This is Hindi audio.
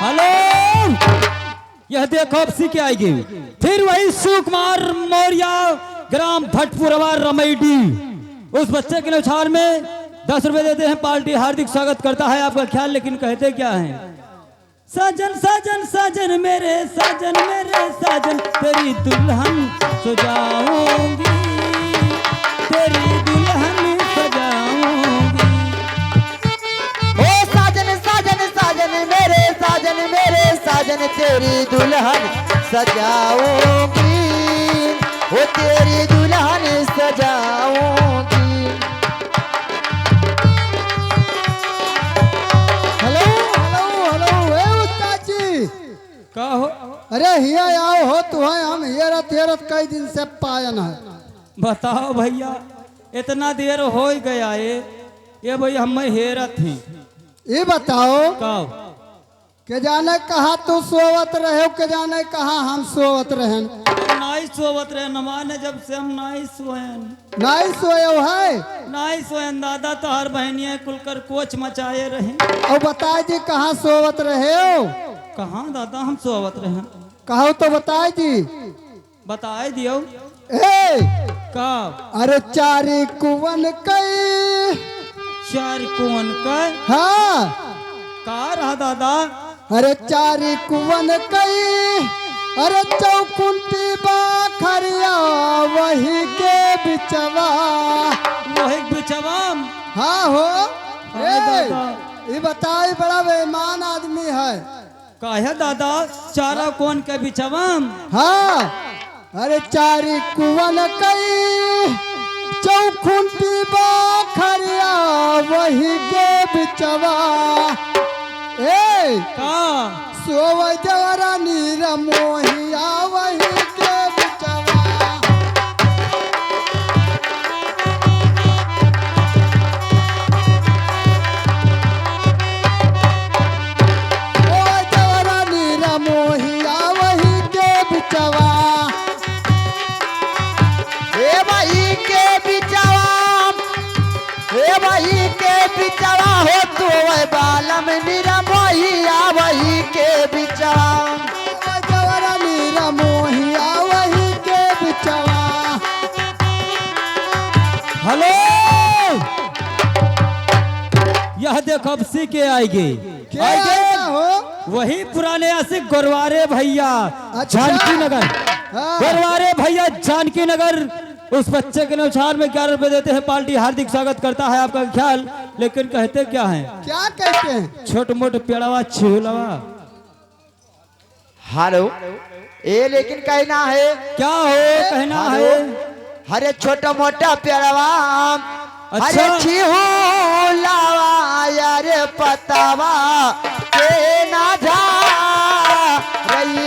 हेलो, यह देखो अब सी क्या आएगी। फिर वही सुकुमार मौर्य, ग्राम भटपुरवा रमैडी, उस बच्चे के न्यौछावर में 10 रुपए देते हैं। पार्टी हार्दिक स्वागत करता है आपका ख्याल, लेकिन कहते क्या है। साजन साजन साजन मेरे साजन, तेरी दुल्हन सजाऊंगी, तेरी दुल्हन सजाऊंगी। ओ साजन साजन साजन मेरे साजन, तेरी दुल्हन सजाऊंगी, ओ तेरी दुल्हन सजाऊंगी। हेलो हेलो हेलो, ए उस्ताद जी, का हो? अरे हिया आओ हो तू है, हम हेरत कई दिन से पायन है। बताओ भैया, इतना देर हो ही गया ये भैया हम हेरत ही। ये बताओ कहो के जाने कहा तू सोवत रहे, के जाने कहा हम सोवत रहे। नाई सोवत रहे नमाने, जब से हम नाई सोयन नहीं सोयो है। नाई सोयन दादा तो हर बहनिया कुलकर कोच मचाए रहे। और बताए जी कहाँ सोवत रहे हो? कहाँ दादा हम सोवत रहे? कहो तो बताए जी। बताए दियो। ए का अरे चारी कुवन कई, चार कुवन का हाँ का रहा दादा? अरे चारी कुवन कई, अरे चौकुंटी बाखरिया वही के बिचवा। वही बिचवाम। हाँ हो। हाँ दादा। ये बताई बड़ा बेईमान आदमी है। का है दादा? चारा कौन के बिचवाम? हाँ अरे चारी कुवन कई, चौकुंटी बाखरिया वही के बिचवा। ए का सोव जवरा नीर मोहिया वही के बिचवा। ओ जवरा नीर मोहिया वही के बिचवा। हे भाई के बिचवा, हे भाई के बिचवा हो तो बालम निरमोहिया वही के बिचवा। ओ जवरा नीर मोहिया वही के बिचवा। हेलो, यह देखो अब सी के आएगी। क्या ऐसा हो? वही पुराने आशिक गोरवारे भैया, अच्छा। जानकी नगर। हाँ। गोरवारे भैया जानकी नगर, उस बच्चे के न्यौछावर में 11 रुपए देते हैं। पार्टी हार्दिक स्वागत करता है आपका ख्याल, लेकिन कहते क्या है। क्या कहते हैं? छोट मोट पेड़वा छिलवा। हेलो, ए लेकिन कहना है क्या हो कहना हेलो, है? हरे छोटा मोटा पेड़वा, अच्छा। हरे छिहुलावा यारे पतावा के ना जा रही